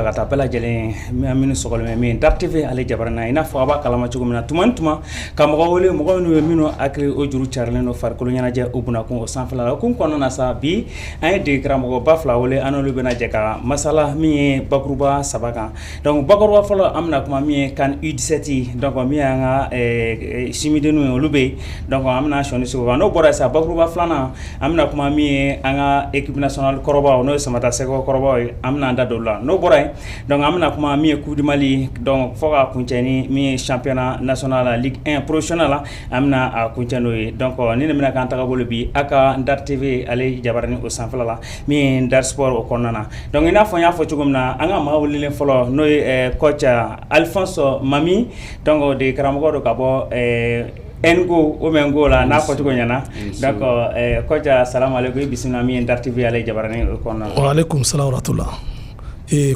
ka taa bɛɛ lajɛlen minnu sɔgɔlen min DAF-TV ale jabarana i n'a fɔ a b'a kalama cogo min na tuma ni tuma ka mɔgɔ wele mɔgɔ minnu ye minnu hakili o juru carilen don farikolo ɲɛnajɛ o bunakun o sanfɛla la kun kɔnɔna na sa bi an ye dege karamɔgɔba fila wele an n'olu bɛna jɛ ka masala min ye bakuruba saba kan donc bakuruba fɔlɔ an bɛna kuma min ye CAN U17 donc min y'an ka simidenninw ye olu bɛ yen donc an bɛna sɔnni sigi o kan n'o bɔra yen sa bakuruba filanan an bɛna kuma min ye an ka équipe nationale kɔrɔbaw n'o ye Samata Sɛgɛkɔ kɔrɔbaw ye an bɛna an da don o la n'o bɔra yen donc an bɛna kuma min ye Coupe du Mali donc fɔ ka kuncɛ ni min ye championnat national la Ligue 1 professionnel la an bɛna a kuncɛ n'o ye donc ni nin bɛna k'an tagabolo bi a ka DAF-TV ale jabarani o sanfɛla la min ye DAF Sport o kɔnɔna na donc i n'a fɔ n y'a fɔ cogo min na an ka maa wililen fɔlɔ n'o ye coach Alphonse Mami donc de karamɔgɔ do ka bɔ Ngo ou bien Ngo la n'a fɔ cogo ɲɛna donc coach assalamu alaikum i bisimila min ye DAF-TV ale jabarani o kɔnɔna na. Wa alaikum salam wa rahmatullah.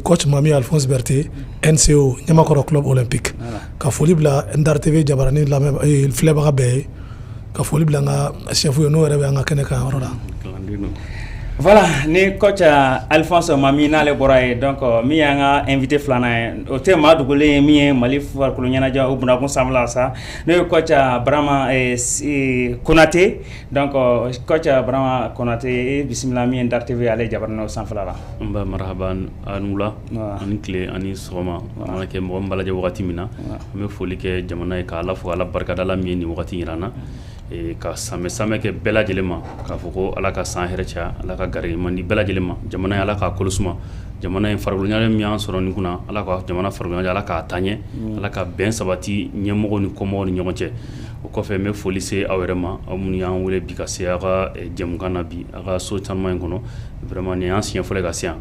Coach Mami Alphonse Berté NCO Ɲamakɔrɔ Club Olympique ka foli bila DAF-TV jabarani lamɛn filɛbaga bɛɛ ye ka foli bila n ka chef ye n'o yɛrɛ bɛ an ka kɛnɛ kan yɔrɔ la. Voilà ni coach Alphonse Mami n'ale bɔra ye donc min y'an ka invité filanan ye o tɛ maa dogolen ye min ye Mali farikolo ɲɛnajɛ o bunakun sanfɛla sa n'o ye coach Barama Konate donc coach Barama Konate bisimila min ye DAF-TV ale jabarani o sanfɛla la. N ba marhaban anula ani tile ani sɔgɔma mana kɛ mɔgɔ min b'a lajɛ wagati min na an bɛ foli kɛ jamana ye k'a ala fo ala barikadala min ye nin wagati yira n na ka samɛ kɛ bɛɛ lajɛlen ma k'a fɔ ko ala ka san hɛrɛ caya ala ka garijɛgɛ ɲuman di bɛɛ lajɛlen ma jamana ye ala k'a kolo suma jamana ye farikolo ɲɛnajɛ min y'an sɔrɔ nin kunna ala ka jamana farikolo ɲɛnajɛ ala k'a taaɲɛ ala ka bɛn sabati ɲɛmɔgɔw ni kɔmɔgɔw ni ɲɔgɔn cɛ o kɔfɛ n bɛ foli se aw yɛrɛ ma aw minnu y'an wele bi ka se aw ka jɛmukan na bi aw ka so caman in kɔnɔ vraiment nin y'an siɲɛ fɔlɔ ka se yan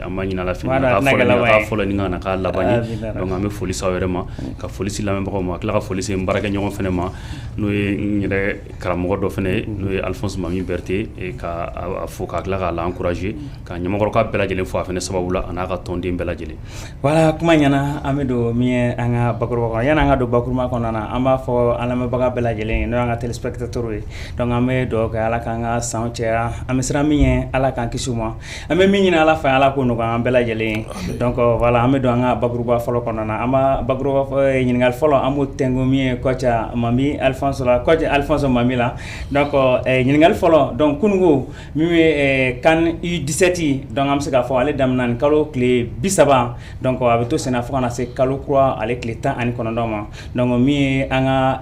an b'a ɲini ala fɛ k'a fɔlɔ ni ka na k'a laban ye donc an bɛ foli se aw yɛrɛ ma ka foli se lamɛnbagaw ma ka tila ka foli se n baarakɛ ɲɔgɔn fɛnɛ ma n'o ye n yɛrɛ karamɔgɔ dɔ fɛnɛ ye n'o ye Alphonse Mami Berté ka a fo ka tila k'a la encourager ka ɲɛmɔgɔ ka bɛɛ lajɛlen fo a fɛnɛ sababu la a n'a ka tɔnden bɛɛ lajɛlen. Voilà kuma ɲɛna an bɛ don min ye an ka bakuruba kɔnɔ yanni an ka don bakuruba kɔnɔna na an b'a fɔ an lamɛnbaga bɛɛ lajɛlen ye n'o y'an ka téléspectateurs ye donc an bɛ dugawu kɛ ala k'an ka sanw caya an bɛ siran min ye ala k'an kisi u ma an bɛ min ɲini ala fɛ ala k'o nɔgɔya an bɛɛ lajɛlen ye donc voilà an bɛ don an ka bakuruba fɔlɔ kɔnɔna na an b'a bakuruba ɲininkali fɔlɔ an b'o tɛnku min ye coach Mami Alphonse la coach Alphonse Mami la donc ɲininkali fɔlɔ donc kununko min ye CAN U17 donc an bɛ se k'a fɔ ale daminɛ ni kalo tile 30 donc a bɛ to senna fo kana se kalo kura ale tile 19 ma donc min ye an ka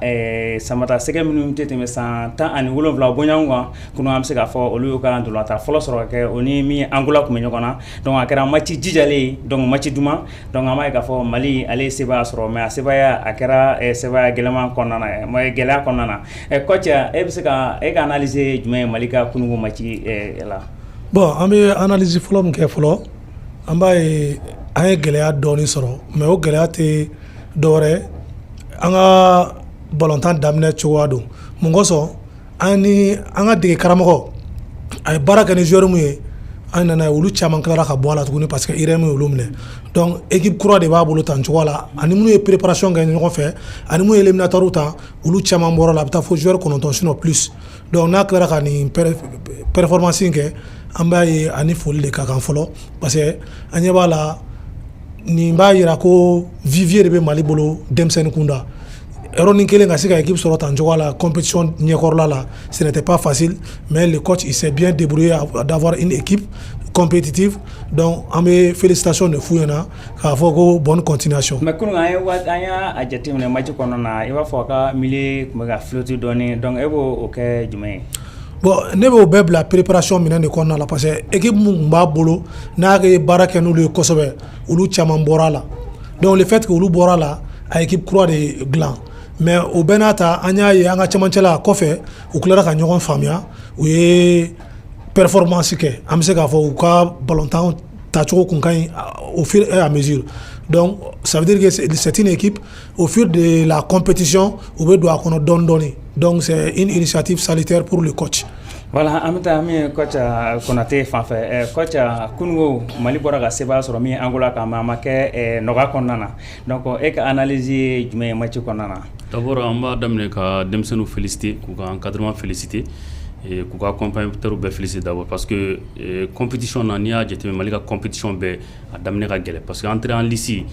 Samata Sɛgɛ minnu tɛ tɛmɛ san 17 bɔɲɔgɔnw kan kunun an bɛ se k'a fɔ olu y'u ka ndolantan fɔlɔ sɔrɔ ka kɛ o ni min ye Angola tun bɛ ɲɔgɔn na donc a kɛra match jijalen ye donc match duman donc an b'a ye k'a fɔ Mali ale ye sebaya sɔrɔ mais a sebaya a kɛra sebaya gɛlɛman kɔnɔna na gɛlɛya kɔnɔna na coach e bɛ se ka e ka analyse jumɛn ye Mali ka kununko match la. Bon an bɛ analyse fɔlɔ min kɛ fɔlɔ an b'a ye an ye gɛlɛya dɔɔni sɔrɔ mais o gɛlɛya tɛ dɔwɛrɛ an ka balontan daminɛ cogoya don mun kosɔn an ka dege karamɔgɔ a ye baara kɛ ni joueur mun ye an nana ye olu caman tilara ka bɔ a la tuguni parce que IRM ye olu minɛ donc équipe kura de b'a bolo tan cogoya la ani minnu ye préparation kɛ ɲɔgɔn fɛ ani minnu ye éliminatoire ta olu caman bɔra la a bɛ taa fo joueur 9 sinon plus donc n'a tilara ka nin performance in kɛ an b'a ye ani foli de ka kan fɔlɔ parce que an ɲɛ b'a la nin b'a yira ko vivier de bɛ Mali bolo denmisɛnnin kunda yɔrɔnin kelen ka se ka équipe sɔrɔ tan cogoya la compétition ɲɛkɔrɔla la ce n'était pas facile mais le coach il s'est bien débrouillé d'avoir une équipe compétitive donc an bɛ félicitations de f'u ɲɛna k'a fɔ ko bonne continuation. mais kunun an y'a jateminɛ match kɔnɔna na i b'a fɔ a ka milieu tun bɛ ka flotter dɔɔni donc e b'o kɛ jumɛn ye. Bon ne b'o bɛɛ bila préparation minɛn de kɔnɔna la parce que équipe mun b'a bolo n'a ye baara kɛ n'olu ye kosɛbɛ olu caman bɔra la donc le fait que olu bɔra la a équipe kura de dilan mais o bɛɛ n'a ta an y'a ye an ka cɛmancɛla kɔfɛ u tilara ka ɲɔgɔn faamuya u ye performance kɛ an bɛ se k'a fɔ u ka balontan tacogo kun ka ɲi au fur et à mesure donc ça veut dire que c'est une équipe au fur de la compétition u bɛ don a kɔnɔ dɔɔni dɔɔni donc c'est une initiative salutaire pour le coach. Voilà an bɛ taa min ye coach Konate fan fɛ coach kununko Mali bɔra ka sebaya sɔrɔ min ye Angola kan mais a ma kɛ nɔgɔya kɔnɔna na donc e ka analyse ye jumɛn ye match kɔnɔna na. D'abord an b'a daminɛ ka denmisɛnninw féliciter k'u ka encadrement féliciter k'u ka compétiteurs bɛɛ féliciter d'abord parce que compétition na n'i y'a jateminɛ Mali ka compétition bɛɛ a daminɛ ka gɛlɛn parce que entrée en lice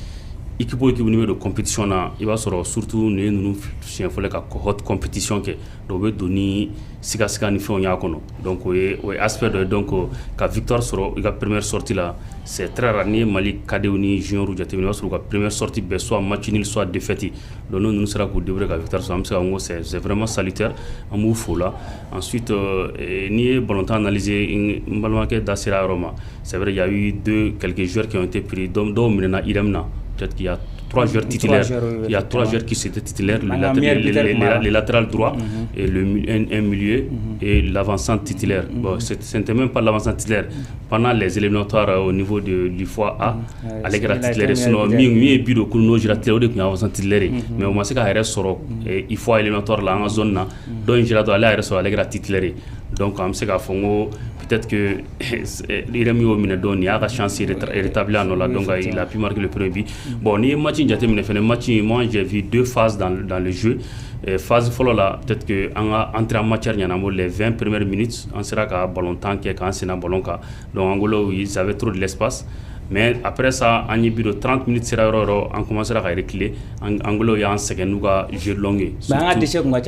équipe o équipe n'i bɛ don compétition na i b'a sɔrɔ surtout nin ye ninnu siɲɛ fɔlɔ ka haute compétition kɛ donc u bɛ don ni siga ni fɛnw y'a kɔnɔ donc o ye aspect dɔ ye donc ka victoire sɔrɔ i ka première sortie la c'est très rare n'i ye Mali cadet ni junior jateminɛ i b'a sɔrɔ u ka première sortie bɛɛ soit match nul soit défaite donc n'o ninnu sera k'u débrouiller ka victoire sɔrɔ an bɛ se ka n ko c'est vraiment salutaire an b'u fo la ensuite n'i ye ballontan analyser n balimakɛ da sera yɔrɔ ma c'est vrai il y a eu quelques joueurs qui ont été pris dɔw minɛna IREM na peut-être qu'il y a 3 joueurs titulaires. Il y a 3 joueurs qui étaient titulaires, le latéral droit, et un milieu et l'avancant titulaire. Bon, ce n'était même pas l'avancant titulaire. Pendant les éliminatoires au niveau de l'IFOA A, avec la titulaire, sinon, mieux est bureau que nous, j'ai la titulaire, on a avancé titulaire. Mais au moins, c'est qu'à sur IFOA éliminatoire là, en zone là, donc j'ai la titulaire avec la titulaire. Donc, on sait qu'à fond, peut-être que l'Iremi au Minedon, il y a la chance de rétablir en là, donc il a pu marquer le premier but. Bon, il y a un match, moi j'ai vu 2 phases dans le jeu. Phase follow là, peut-être qu'on a entré en matière, il y en a les 20 premières minutes, on sera qu'à ballon temps, quand c'est un ballon. Donc, en gros, ils avaient trop de l'espace. Mais après ça, en de 30 minutes, on commencera à reculer. En gros, il y a un second jeu long. On a déchets qu'on a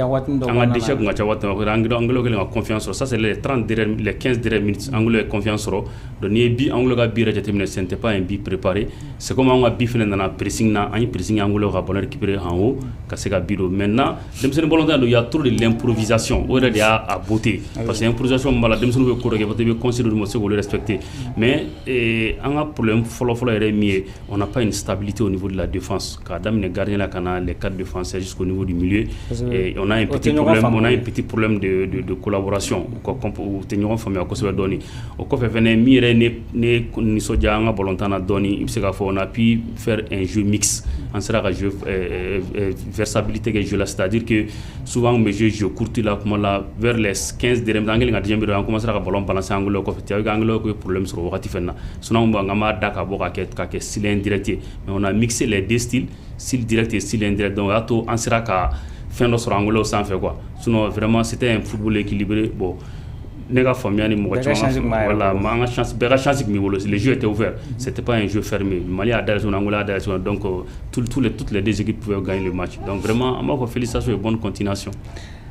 confiance. Ça, c'est les 15 dernières minutes. En gros, confiance. Donc, il y a ce n'était pas un but préparé. C'est comme on a fait dans la pressing. On a pressing, on a récupéré en haut. Maintenant, il y a trop de l'improvisation. Il y a à beauté. Parce que l'improvisation, on va considérer que le respecter. Mais, on a on n'a pas une stabilité au niveau de la défense. Quand les gardiens là, les 4 défenseurs jusqu'au niveau du milieu, et on a un petit problème de collaboration. Au on a pu faire un jeu mix. On sera à jeu versabilité que jeu là, c'est-à-dire que souvent on jeu court là, vers les 15 dernières on commencera à ballon balancer angle problème sur le sinon on a style indirect, mais on a mixé les deux styles, style direct et style indirect. Donc, on sera qu'à faire notre angle sans faire quoi. Sinon, vraiment, c'était un football équilibré. Bon, les jeux étaient ouverts, c'était pas un jeu fermé. Le Mali a son Angola, donc toutes les deux équipes pouvaient gagner le match. Donc, vraiment, félicitations et bonne continuation.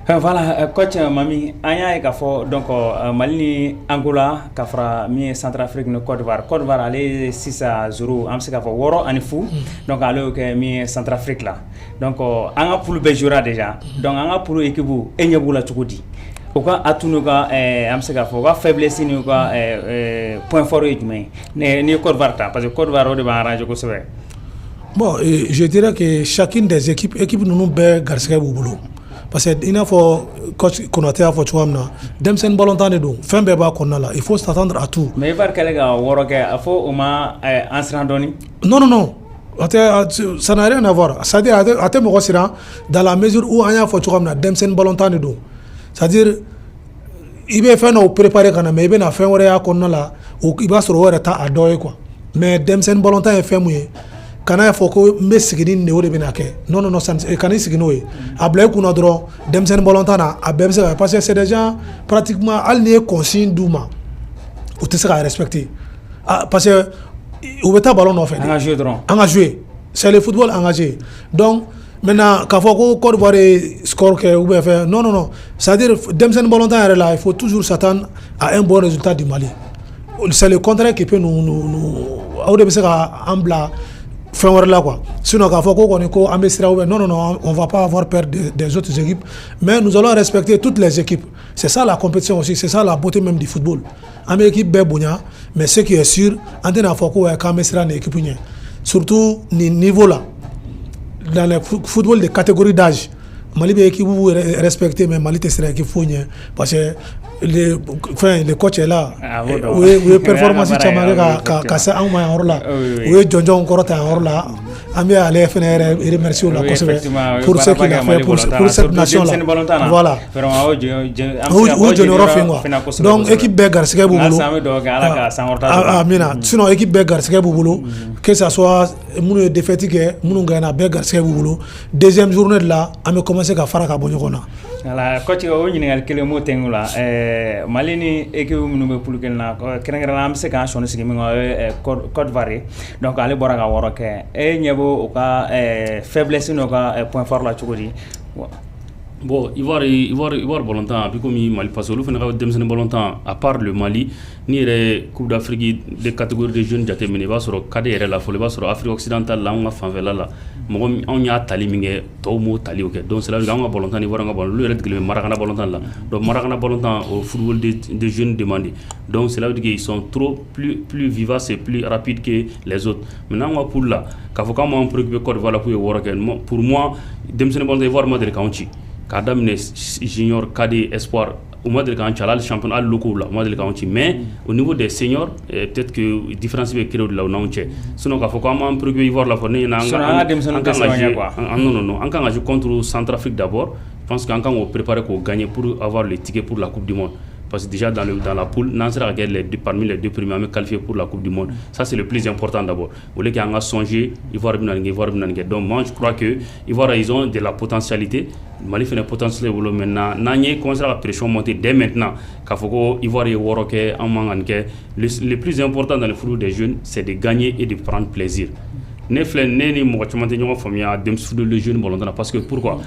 Voilà, coach Mami, anya ka fo donc Mali ni Angola ka fara mi Centrafrique no Côte d'Ivoire ale 6-0 am se ka fo woro ani fu donc ale ke mi Centrafrique là donc anga poule be jura déjà donc anga poule équipe enyebula tukudi o ka atunu ka am se ka fo ka faiblesse ni ka point fort yi jumé ni Côte d'Ivoire parce que Côte d'Ivoire o de ba arranger ko sebe. Bon, je dirais que chacune des équipes nous be garçon boulot. Parce que il faut coach Konaté a fait choix na demsen ballon temps de do fin be ba konna là il faut s'attendre à tout mais var kale ga woro ke a faut au ma ansrandoni non ça n'a rien à voir c'est à dire à te mo sira dans la mesure où anya fait choix na demsen ballon temps de do c'est à dire il be fait no préparer kana mais be na fin wore ya konna là ou il va se wore ta adoy quoi mais demsen ballon temps est fait mouye kana fo ko me sigini ne wore bina ke non ça kana sigino e abla ku no dro dem sen bolontana abem se parce que c'est déjà pratiquement allié consigne douma ou te sera respecté parce que ou beta ballon no fait engagé c'est le football engagé donc maintenant ka fo ko Côte d'Ivoire score que ou fait non c'est à dire dem sen bolontana là il faut toujours s'attendre à un bon résultat du Mali c'est le contraire qui peut nous au début c'est ambla fin là quoi sinon quand faut qu'on amène non on va pas avoir peur des autres équipes mais nous allons respecter toutes les équipes c'est ça la compétition aussi c'est ça la beauté même du football une équipe bebonia mais ce qui est sûr antena faut qu'on amène une équipe surtout niveau là dans le football de catégorie d'âge Mali be équipe vous respecter mais Mali sera équipe fournie parce que le coach est là oui performance chamare ka ça en moins là oui jonjon korota en là an bɛ ale fana yɛrɛ remercier o la kosɛbɛ pour ce qu'il a fait pour cette nation là voilà o jɔyɔrɔ fɛ quoi donc équipe bɛɛ garisɛgɛ b'u bolo amina sinon équipe bɛɛ garisɛgɛ b'u bolo que ça soit minnu ye défaite kɛ minnu gagné bɛɛ garisɛgɛ b'u bolo deuxième journée de la an bɛ commencer ka fara ka bɔ ɲɔgɔn na. Voilà, coach o ɲininkali kelen mo tengu la Mali ni équipe minnu bɛ poule kelen na kɛrɛnkɛrɛnnenya an bɛ se k'an sɔnni sigi min kan Côte d'Ivoire donc ale bɔra ka wɔɔrɔ kɛ e ɲɛ b'o o ka faiblesse n'o ka point fort la cogo di. Bon, Ivoire ballontan a bi komi Mali parce que olu fana ka denmisɛnnin ballontan à part le Mali ni yɛrɛ Coupe d'Afrique de catégorie de jeunes jateminɛ i b'a sɔrɔ CAD yɛrɛ la fɔlɔ i b'a sɔrɔ Afrique occidentale la anw ka fanfɛla la mɔgɔ anw y'a tali min kɛ tɔw m'o tali o kɛ donc c'est là que anw ka ballontan ni Ivoire ka ballontan olu yɛrɛ degelen bɛ Marakana ballontan la donc Marakana ballontan au football de jeunes demandé donc c'est là que ils sont trop plus vivaces et plus rapides que les autres maintenant anw ka poule la k'a fɔ k'an m'an préoccuper Côte d'Ivoire la k'u ye wɔɔrɔ kɛ pour moi denmisɛnnin ballontan Ivoire ma deli k'anw ci k'a daminɛ junior cadet espoir au moins de quand le championnat local là moi de quand mais au niveau des seniors peut-être que différence va créer de là où on est sinon quand faut comment prévoir voir la fournée non on quand je contre Centrafrique d'abord je pense qu'en quand on prépare pour gagner pour avoir le ticket pour la Coupe du Monde parce que déjà dans la poule n'en sera parmi les deux premiers à me qualifier pour la Coupe du Monde ça c'est le plus important d'abord vous voulez qu'on a songé Ivoire donc moi je crois que Ivoire ils ont de la potentialité Mali fait une potentialité maintenant n'anye commence à la pression monter dès maintenant qu'à faut Ivoire et Woroke en manganke le plus important dans le football des jeunes c'est de gagner et de prendre plaisir ne flène ni mo chama te ñoo famia dem football les jeunes bolondana parce que pourquoi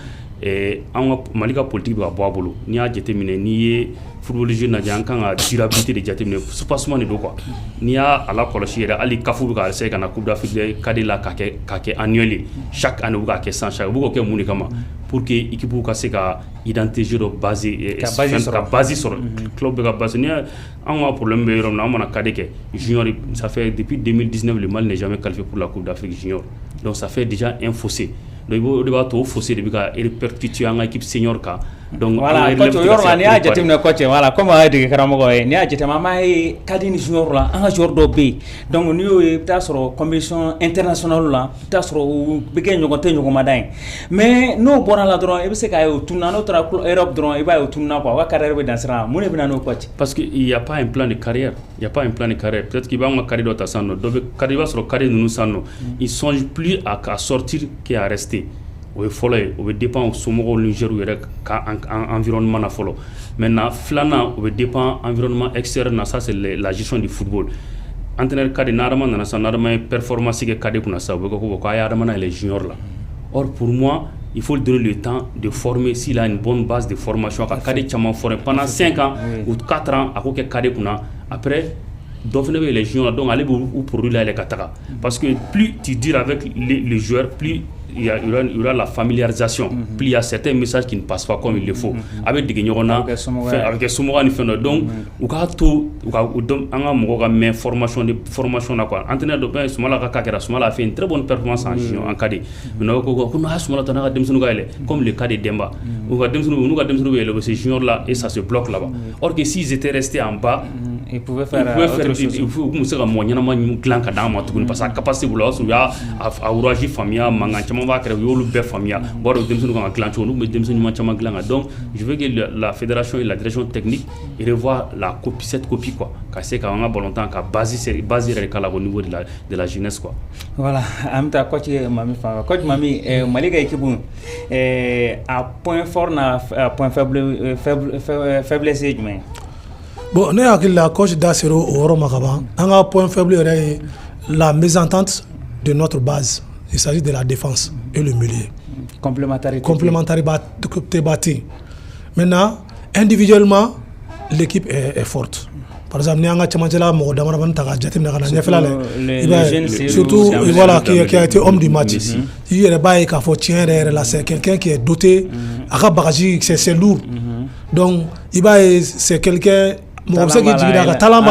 en Mali ka politique ba bolo ni a jete mine ni football jeune na jan kan a durabilité de jete mine passement de quoi ni a ala kolosi yɛrɛ ali kafu ka se kana Coupe d'Afrique de kadila ka kɛ annuel chaque année ka kɛ sans chaque ko kɛ mun kama pour que équipe ka se ka identité do basé ka base sur club ka base ni an problème be yɔrɔ na an mana kade kɛ junior ça fait depuis 2019 le Mali n'est jamais qualifié pour la Coupe d'Afrique junior donc ça fait déjà un fossé donc il va tout fossé de ka répercuter en équipe senior ka donc voilà coach yɔrɔ la ni y'a jateminɛ coach voilà comme a dege karamɔgɔ ye ni y'a jateminɛ ma ye kadi ni junior la an ka joueur dɔ bɛ yen donc n'i y'o ye i bɛ taa sɔrɔ compétition internationale la i bɛ taa sɔrɔ u bɛ kɛ ɲɔgɔn tɛ ɲɔgɔn ma da ye mais n'o bɔra la dɔrɔn i bɛ se k'a ye o tununa n'o taara Europe dɔrɔn i b'a ye o tununa quoi o ka carrière bɛ dan sira mun de bɛ na n'o coach parce que il y a pas un plan de carrière peut-être qu'il va en carrière dɔ ta san nɔ dɔ bɛ carrière i b'a sɔrɔ carrière ninnu san nɔ ils songent plus à sortir qu'à rester o ye fɔlɔ ye o bɛ dépend o somɔgɔw Niger yɛrɛ ka environnement na fɔlɔ maintenant filanan o bɛ dépend environnement extérieur na ça c'est la gestion du football entraîneur kadi n'adama nana sa n'adama ye performance kɛ kadi kunna sa o bɛ ko ko a ye adama na les juniors là or pour moi il faut donner le temps de former s'il a une bonne base de formation ka kadi caman former pendant 5 ans ou 4 ans a ko kɛ kadi kunna après dɔ fana bɛ les juniors donc ale b'u produit la yɛlɛ ka taga parce que plus tu dures avec les joueurs plus il y aura la familiarisation plus il y a certains messages qui ne passent pas comme il le faut avec des ɲɔgɔn na avec somɔgɔ ni fɛn dɔ donc u k'a to u ka an ka mɔgɔ ka mɛn formation na quoi entraîneur dɔ bɛ Sumala ka kɛra Sumala a fait une très bonne performance en junior en cadet mais ko n'a Sumala ta n'a ka denmisɛnninw ka yɛlɛ comme le cas de Demba u ka denmisɛnninw bɛ yɛlɛ ces juniors là et ça se bloque là-bas or que s'ils étaient restés en bas il pouvait faire il faut se ka mɔgɔ ɲɛnama dilan ka d'an ma tuguni parce que a capacité b'u la o y'a sɔrɔ u y'a encouragé faamuya mankan caman b'a kɛrɛfɛ u y'olu bɛɛ faamuya b'a dɔn denmisɛnninw kan ka dilan cogo n'u bɛ denmisɛnnin ɲuman caman dilan kan donc je veux que la fédération et la direction technique revoient cette copie quoi ka se ka an ka ballontan ka base yɛrɛ k'a la au niveau de la jeunesse quoi. Voilà an bɛ taa coach Mami fan coach Mami Mali ka équipe a point fort na point faiblesse ye jumɛn ye. Bon ne hakili la coach da sera o yɔrɔ ma ka ban an ka point faible yɛrɛ ye la mésentente de notre base il s'agit de la défense et le milieu complémentarité bâti maintenant individuellement l'équipe est forte par exemple ni an ka cɛmancɛla mɔgɔ damadama ta ka jateminɛ ka na ɲɛfɛla la surtout voilà qui a été homme du match i yɛrɛ b'a ye k'a fɔ tiɲɛ yɛrɛ la c'est quelqu'un qui est doté a ka bagaji c'est lourd donc i b'a ye c'est quelqu'un mɔgɔ bɛ se k'i jigin ka talent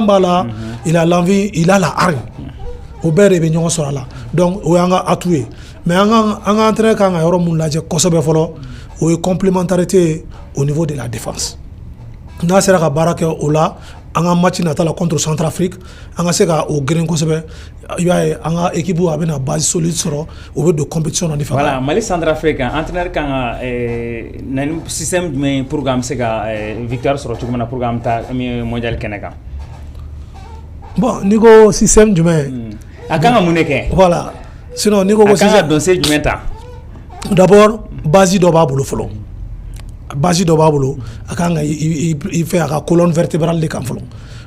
b'a la il a l'envie il a la hargne o bɛɛ de bɛ ɲɔgɔn sɔrɔ a la donc o y'an ka atout ye mais an ka entraîneur kan ka yɔrɔ mun lajɛ kosɛbɛ fɔlɔ o ye complémentarité au niveau de la défense n'a sera ka baara kɛ o la an ka match nata la contre Centrafrique an ka se ka o geren kosɛbɛ i b'a ye an ka équipe a bɛna base solide sɔrɔ o bɛ don compétition na ni fɛn. Voilà, Mali Centrafrique entraîneur kan ka na ni système jumɛn pour que an bɛ se ka victoire sɔrɔ cogo min na pour que an bɛ taa mondial kɛnɛ kan. Bon n'i ko système jumɛn. A kan ka mun de kɛ. Voilà sinon n'i ko système. A kan ka donse jumɛn ta. D'abord base dɔ b'a bolo fɔlɔ. Base dɔ b'a bolo a kan ka i fait a ka colonne vertébrale de kan fɔlɔ.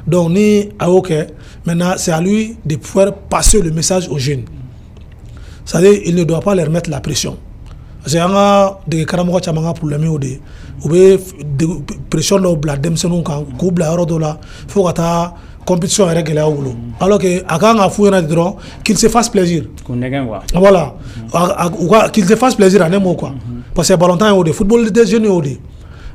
Donc ni a y'o kɛ maintenant c'est à lui de faire passer le message aux jeunes. C'est-à-dire il ne doit pas leur mettre la pression. Parce que an ka dege karamɔgɔ caman ka problème y'o de ye u bɛ pression dɔw bila denmisɛnninw kan k'u bila yɔrɔ dɔ la fo ka taa compétition yɛrɛ gɛlɛya bolo alors que a kan ka f'u ɲɛna dɔrɔn qu'il se fasse plaisir. K'u nɛgɛn quoi. Voilà qu'il se fasse plaisir ne m'o quoi parce que ballon tan y'o de football des jeunes y'o de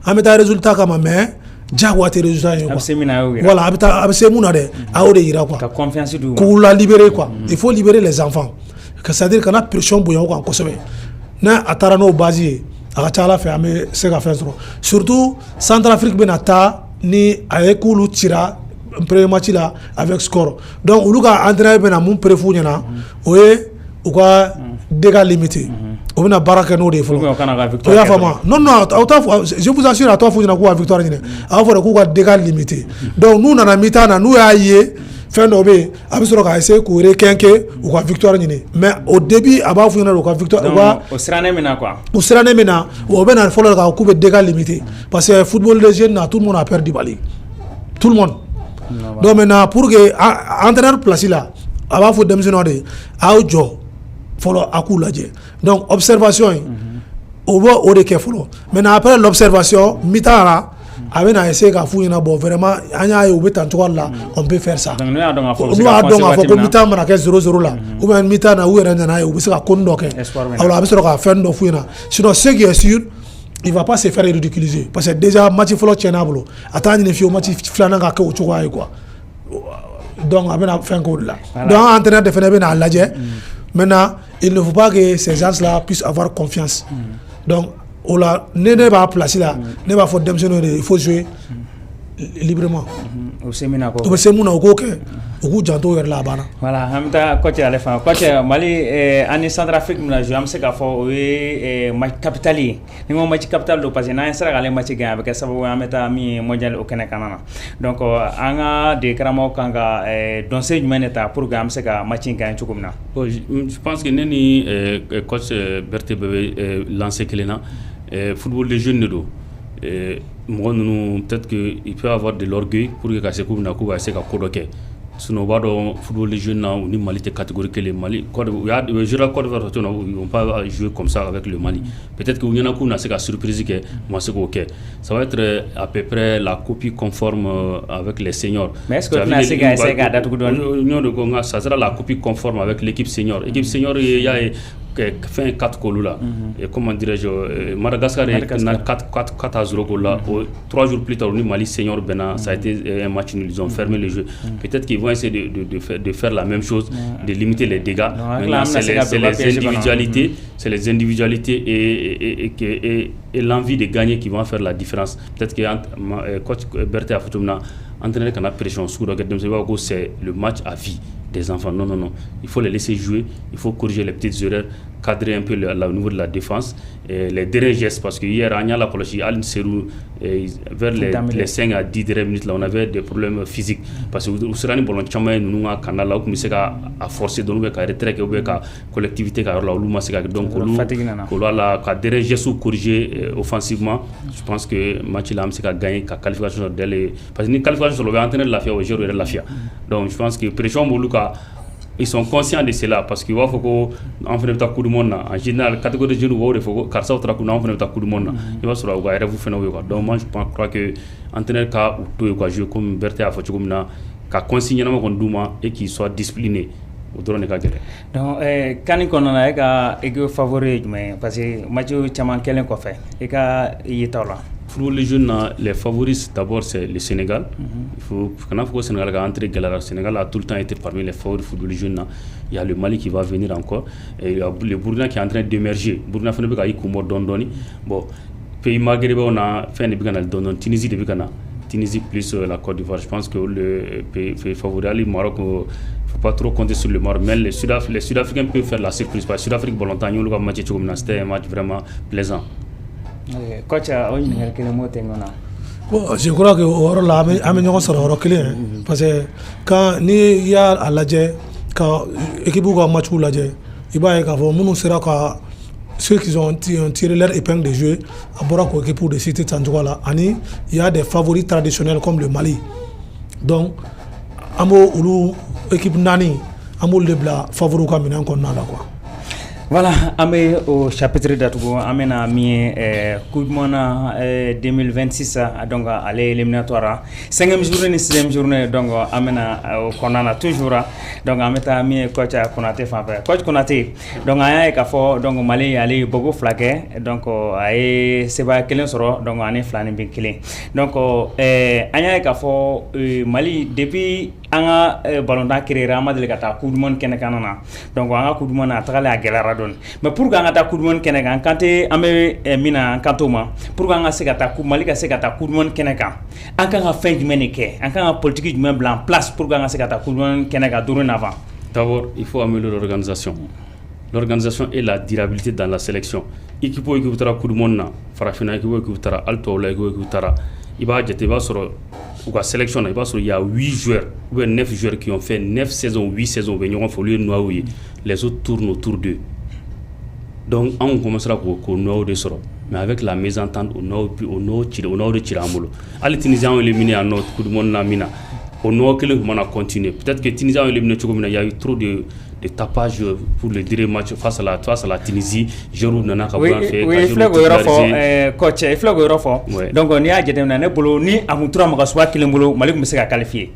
an bɛ taa résultat kama mais jagoya tɛ résultat ye quoi. A bɛ se min na a y'o yira. Voilà a bɛ se mun na dɛ a y'o de yira quoi. Ka confiance d'u ma. K'u la libérer quoi. Il faut libérer les enfants c'est-à-dire kana pression bonya o kan kosɛbɛ n'a a taara n'o base ye a ka ca Ala fɛ an bɛ se ka fɛn sɔrɔ surtout Centrafrique bɛna taa ni a ye k'olu cira premier match là avec score donc olu ka entraîneur bɛna mun préfou ɲɛna o ye u ka dégâts limités o bɛna baara kɛ n'o de ye fɔlɔ o y'a faamu non aw t'a fɔ je vous assure a t'a fɔ ɲɛna k'u ka victoire ɲini a b'a fɔ de k'u ka dégâts limités donc n'u nana mi-temps na n'u y'a ye fɛn dɔ bɛ yen a bɛ sɔrɔ ka essayer k'u requinquer u ka victoire ɲini mais au début a b'a fɔ ɲɛna de u ka victoire u ka o sirannen min na quoi o sirannen min na o bɛ na fɔlɔ k'a k'u bɛ dégâts limités parce que football des jeunes na tout le monde a perdu bali tout le monde. Donc maintenant pour que entraîneur place là a b'a fɔ denmisɛnninw de aw jɔ fɔlɔ a k'u lajɛ donc observation o b'o o de kɛ fɔlɔ maintenant après l'observation mi-temps la a bɛ na essayer k'a f'u ɲɛna bon vraiment an y'a ye u bɛ tan cogoya la on peut faire ça n'u y'a dɔn k'a fɔ ko mi-temps mana kɛ 0-0 la ou bien mi-temps na u yɛrɛ nana ye u bɛ se ka ko dɔ kɛ alors a bɛ sɔrɔ ka fɛn dɔ f'u ɲɛna sinon ce qui est sûr il va pas se faire ridiculiser parce que déjà match fɔlɔ tiɲɛna a bolo a t'a ɲini fiyewu match filanan ka kɛ o cogoya ye quoi donc a bɛna fɛn k'o de la donc an entraîneur de fana bɛna a lajɛ maintenant il ne faut pas que ces gens là puissent avoir confiance donc o la ne b'a place la ne b'a fɔ denmisɛnninw de il faut jouer librement o bɛ se min na o bɛ se mun na o k'o kɛ u k'u janto yɛrɛ la a banna. Voilà an bɛ taa coach ale fan coach Mali ani Centrafrique mina joué an bɛ se k'a fɔ o ye match capital ye ni n ko match capital don parce que n'an sera k'ale match gagner a bɛ kɛ sababu ye an bɛ taa min ye mondial o kɛnɛ kan na donc an ka de karamɔgɔ kan ka dɔnse jumɛn de ta pour que an bɛ se ka match in gagner cogo min na. Bon je pense que ne ni coach Berté bɛɛ bɛ lancer kelen na football de jeunes de don. Mɔgɔ ninnu peut-être que il peut avoir de l'orgueil pour que ka se k'u bɛna k'u ka se ka ko dɔ kɛ sinon o b'a dɔn football de jeunes na u ni Mali tɛ catégorie kelen Mali u y'a joué la Côte d'Ivoire ils n'ont pas joué comme ça avec le Mali peut-être que u ɲɛna k'u na se ka surprise kɛ u ma se k'o kɛ ça va être à peu près la copie conforme avec les seniors. Mais est-ce que tu n'as se ka essayer k'a datugu dɔɔni. Ɲɔ de ko nka ça sera la copie conforme avec l'équipe senior équipe senior ye y'a ye fin 4 kolu la et comment dirais-je Madagascar 4-0 kolu la 3 jours plus tard ni Mali senior bena ça a été un match nul ils ont fermé le jeu peut-être qu'ils vont essayer de faire la même chose de limiter les dégâts. Maintenant c'est les individualités et l'envie de gagner qui vont faire la différence. Peut-être que coach Berté a fait entraîner qu'on a pression sur c'est le match à vie des enfants. Non, il faut les laisser jouer, il faut corriger les petites erreurs, cadrer un peu au niveau de la défense, et les derniers gestes, parce que hier, à la Colochie, Al Serou, vers les 5 à 10 dernières minutes, là, on avait des problèmes physiques. Parce que vous serez bon, nous avons un canal là où nous à forcer de nous à retraiter ou à collectivité, donc, la dernière geste corriger offensivement, je pense que le match là, c'est gagner la qualification d'elle. Parce que une qualification sur le entraîneur de la FIA, au jour de la FIA. Donc, je pense que pression Moluka. Ils sont conscients de cela parce qu'il va faut qu'on fasse un coup de monde en général catégorie de jeunes il faut car ça au travail qu'on fasse un coup de monde il va se voir vous faire donc moi je crois que entraîneur cas ou tout quoi jouer comme Berté a fait comme na ka consigne na ko nduma et qu'il soit discipliné au drone ka gere donc kani kono na ka équipe favori mais parce que match chaman kelen ko fait et ka yitawla. Pour les jeunes, les favoris d'abord c'est le Sénégal. Il faut que le Sénégal a entré le Sénégal a tout le temps été parmi les favoris football jeunes. Il y a le Mali qui va venir encore et il y a le Burkina qui est en train d'émerger. Burkina Faso a eu Dondoni. Bon, pays maghrébin on a fait des Dondoni, Tunisie de Bigana. Tunisie plus la Côte d'Ivoire. Je pense que le pays favori, le Maroc, il ne faut pas trop compter sur le Maroc. Mais les Sud-Africains peuvent faire la surprise. Parce que Sud-Afrique, c'était un match vraiment plaisant. Coach, bon, je crois que au là am ñoo soro ro clé parce que quand ni ya a lajé quand équipe ko match ou lajé iba ka fo munu sera ka ceux qui ont tiré leur épingle de jeu à bord ko équipe de cité Tanzouala ani il y a des favoris traditionnels comme le Mali. Donc amo ulu équipe nani amo le bla favori ko mina ko na la quoi. Voilà, amé au chapitre d'Atugo, amena mi Koudmona 2026 donc aller éliminatoire 5e journée ni 6e journée donc amena konana toujours donc ameta mi coach Konaté Fanfé coach Konaté donc aya ka fo donc Mali aller bogo flaqué donc ay seba kelen soro donc ani flani bin kelen donc aya ka fo Mali depuis anga ballon d'an créer amadel kata Koudmon kene kanana donc anga Koudmon atagale a gelara don mais pour ganga ta Koudmon kene kan kanté amé mina kantoma pour ganga se kata Mali ka se kata Koudmon kene kan an kan ka fin jumɛn ke an kan ka politique jumɛn blanc place pour ganga se kata Koudmon kene kan dorénavant. D'abord, il faut améliorer l'organisation. L'organisation et la durabilité dans la sélection. Équipe qui tara Koudmon na farafina équipe qui tara alto la équipe qui tara iba jete ba soro ou la sélection il y a 8 joueurs ou 9 joueurs qui ont fait 9 saisons 8 saisons ben ont fallu noyer les autres tournent autour d'eux. Donc on commencera pour noyer de soro mais avec la mésentente au nord de Tiramolo. Les Tunisiens ont éliminé à notre Koudmon na mina au nord que le on a continué. Peut-être que les Tunisiens ont éliminé il y a eu trop de tapage pour le dernier match face à la Tunisie. Jérôme Nana oui, il faut coach, il faut que donc on y a des gens bolo ni amutura magaswa kilembolo Mali ko se ka qualifier.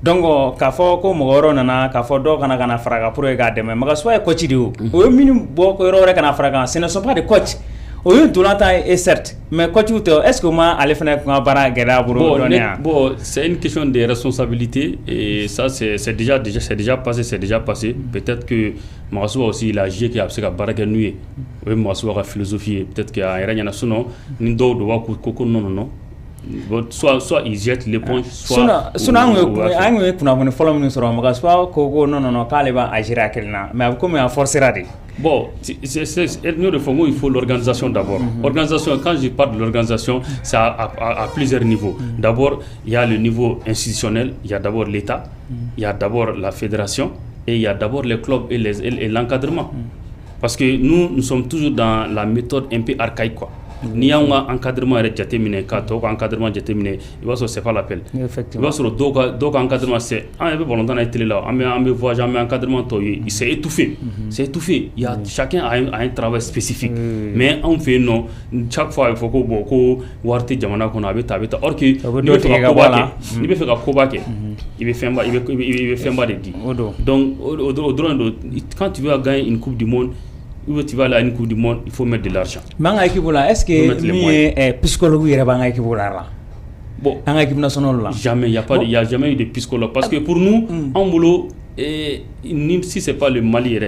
Donc ka fo ko mogoro nana ka fo do kana faraga pour ga deme magaswa coach di o minimum bo ko yoro kana faraga ce ne sont pas des coachs. Oui, tout l'entend est certes, mais quand tu est-ce que moi, aller faire un bara bon, c'est une question de responsabilité et ça c'est déjà passé. Peut-être que Marassou aussi il a agi qui a fait bara nuit. Oui, Marassou a philosophie. Peut-être qu'il y a un rien sinon ni do doit coco non. Soit ils jettent l'éponge, soit on kuna mon follow ministre Marassou coco non kale ba agir à quelqu'un, mais comme un forcera. Bon, il faut l'organisation d'abord. Organisation, quand je parle de l'organisation, c'est à plusieurs niveaux. D'abord, il y a le niveau institutionnel, il y a d'abord l'État, il y a d'abord la fédération et il y a d'abord les clubs et l'encadrement. Parce que nous sommes toujours dans la méthode un peu archaïque, quoi. Ni un encadrement déterminé, encadrement déterminé, il va se c'est pas l'appel. Il va se donc encadrement c'est un peu longtemps à être là, on voit jamais encadrement il s'est étouffé. C'est étouffé. Il y a chacun a un travail spécifique. Mais on fait non, chaque fois il faut que beaucoup warte jamana qu'on avait or que il veut faire kobake. Il veut faire de dit. Donc quand tu veux gagner une coupe du monde où tu vas aller à une coupe du monde, il faut mettre de l'argent. Manga équipe là, est-ce que psychologue est banga équipe là? Bon, en équipe nationale là. Jamais, il y a jamais eu de psychologue parce que pour nous, en boulot si c'est pas le Mali,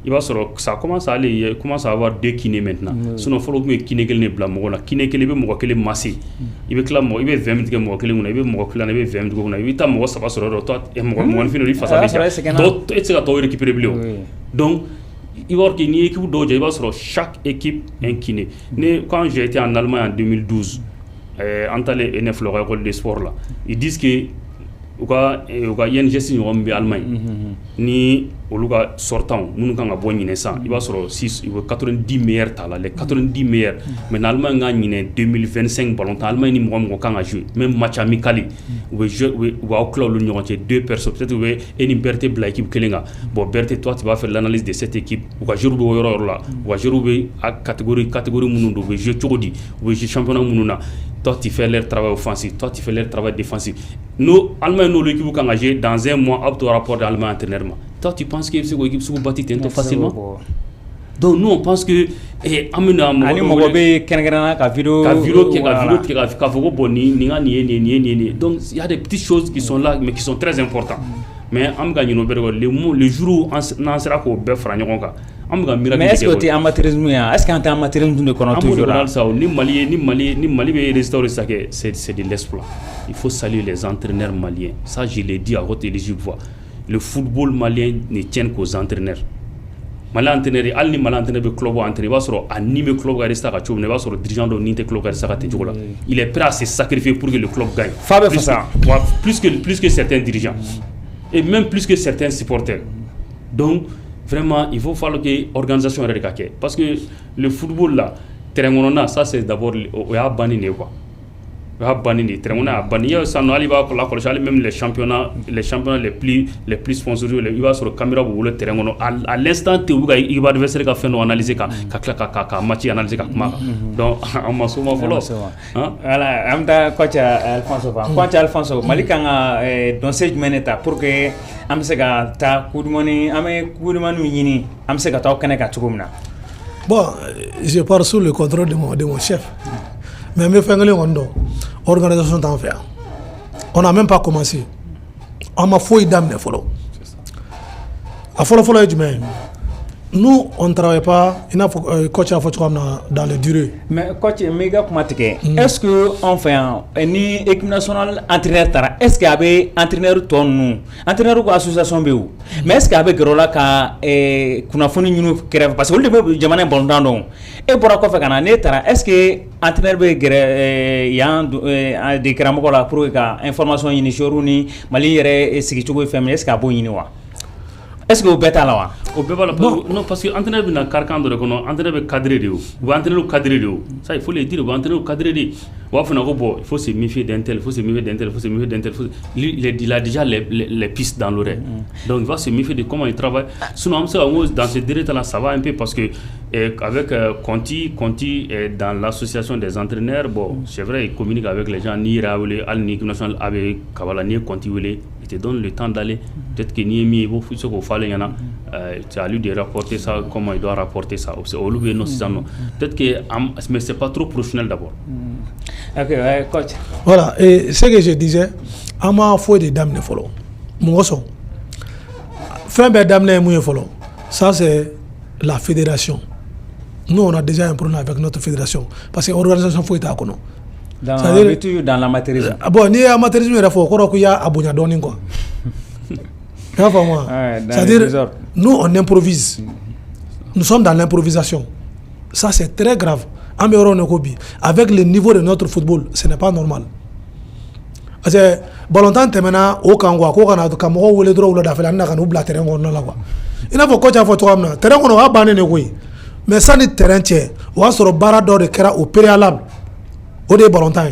il va ça commence à aller, il commence à avoir 2 kinés maintenant. Sinon faut que kiné quelqu'un blanc là, kiné quelqu'un mo quelqu'un massé. Il veut que là il veut 20 que mo quelqu'un il veut mo quelqu'un il veut 20 que il veut ta mo ça va sur toi et mo finir face à ça. Donc et c'est à toi récupérer bleu. Donc il va qu'il y ait équipe d'aujourd'hui, il va sur chaque équipe un kiné. Quand j'ai été en Allemagne en 2012, en tant que NF l'école de sport là, ils disent que il y a une gestion en Allemagne. Ni au lugar sortant, nous n'avons pas bon ça. Il va sur 90 meilleurs talents, les 90 meilleurs. Mais l'Allemagne a gagné 2025 ballons. L'Allemagne ni moi quand joué, même match amical. Ou au club l'union entière 2 personnes. Peut-être une Berthe Bla équipe Kelenga. Bon Berthe toi tu vas faire l'analyse de cette équipe. Ou va jouer au Euro là. Ou va jouer à catégorie Munundo. Ou jouer Chorodi. Ou jouer championnat Mununa. Toi tu fais leur travail offensif. Toi tu fais leur travail défensif. Nous Allemagne nous l'équipe qui engagé dans un mois up to rapport d'Allemagne entraînement. Toi tu penses que c'est l'équipe sous bâti facilement. Donc nous on pense que donc il y a des petites choses qui sont là mais qui sont très importantes. mais an bɛ ka ɲinɛ o bɛɛ de kɔ le jour où n'an sera k'o bɛɛ fara ɲɔgɔn kan an bɛ ka miracle mais est-ce que o tɛ amateurisme ye est-ce que an tɛ amateurisme de kɔnɔ toujours là ni Mali bɛ résultat de ça que c'est de l'exploit. Il faut saluer les entraîneurs maliens. Ça je l'ai dit à haute et légible voix. Le football malien ne tient qu'aux entraîneurs. Mali entraîneur hali ni Mali entraîneur bɛ club entraîneur i b'a sɔrɔ a ni bɛ club ka résultat ka cogo min na i b'a sɔrɔ dirigeant dɔw ni tɛ club ka résultat ka ten cogo la. Il est prêt à se sacrifier pour que le club gagne. Fa bɛ fasa. Plus que certains dirigeants et même plus que certains supporters. Donc vraiment il faut falloir que organisation yɛrɛ de ka kɛ parce que le football là terrain kɔnɔna ça c'est d'abord o y'a banni de ye quoi. O y'a banni de ye terrain kɔnɔna y'a banni yau sisan nɔ hali b'a lakɔlɔsi hali même les championnats les plus sponsorisés i b'a sɔrɔ caméra b'u bolo terrain kɔnɔ à l'instant T u bɛ ka équipe adversaire ka fɛn dɔ analyser ka tila ka match analyser ka kuma kan donc an ma s'o ma fɔlɔ. Voilà an bɛ taa coach Alphonse fan coach Alphonse Mali kan ka dɔnse jumɛn de ta pour que an bɛ se ka taa coup du monde an bɛ coup du monde ɲini an bɛ se ka taa kɛnɛ kan cogo min na. Bon, je pars sous le contrôle de mon chef. Mais mes frères, organisation t'en fait. On n'a même pas commencé. On m'a fouillé d'âme de follow. À follow nous, on ne travaille pas. Il n'a pas coach à dans les durées. Mais coach, méga automatique. Est-ce que enfin, ni équipe nationale entraîneur tara, est-ce qu'il y avait entraîneur ton nous, entraîneur ou association be ou? Mais est-ce qu'il y avait Grola ka kunafoni ñunu grève parce que le be jamana bon dans et pour ko fa kana ne tara est-ce que entraîneur be grève yan de kramoko la pour ka information ñini joru ni Mali yere sigi cogo femme est-ce que abo ñini wa? Est-ce que vous êtes là? Non, parce que l'entraîneur est dans le carcan de l'entraîneur, l'entraîneur est cadré de haut. L'entraîneur est cadré de haut. Ça, il faut le dire, l'entraîneur est cadré de haut. Il faut se méfier d'un tel, il faut se méfier d'un tel, il faut se méfier d'un tel. Il a déjà les pistes dans l'oreille. Donc, il va se méfier de comment il travaille. Sinon, dans ce direct-là, ça va un peu parce que avec Conti dans l'association des entraîneurs, bon, c'est vrai, il communique avec les gens, ni Raoulé, Al-Nik National, avec Kavala, ni Conti, il te donne le temps d'aller. Peut-être que ni Emi, il faut qu'il fallait, il y en a. C'est à lui de rapporter ça, comment il doit rapporter ça. Peut-être que, mais c'est pas trop professionnel d'abord. Ok, coach. Voilà, et ce que je disais, on m'a fait des dames de follow. Mon son. Fin des dames de follow. Ça, c'est la fédération. Nous, on a déjà un problème avec notre fédération. Parce que l'organisation faut être à Kono. Dans l'amateurisme. Bon, ni amateurisme, il faut qu'il y a Abounia Doni, quoi. C'est-à-dire, nous, on improvise. Nous sommes dans l'improvisation. Ça, c'est très grave. Avec le niveau de notre football, ce n'est pas normal. Parce que, Bolontan Temena, au Kangwa, Kamoro, ou le droit de la Félana, ou la terrain, on a la voix. Il n'a pas coach à votre terrain, on a banné, oui. Mais ça, le terrain, on a sur le barador de Kera au préalable, au dé Bolontan.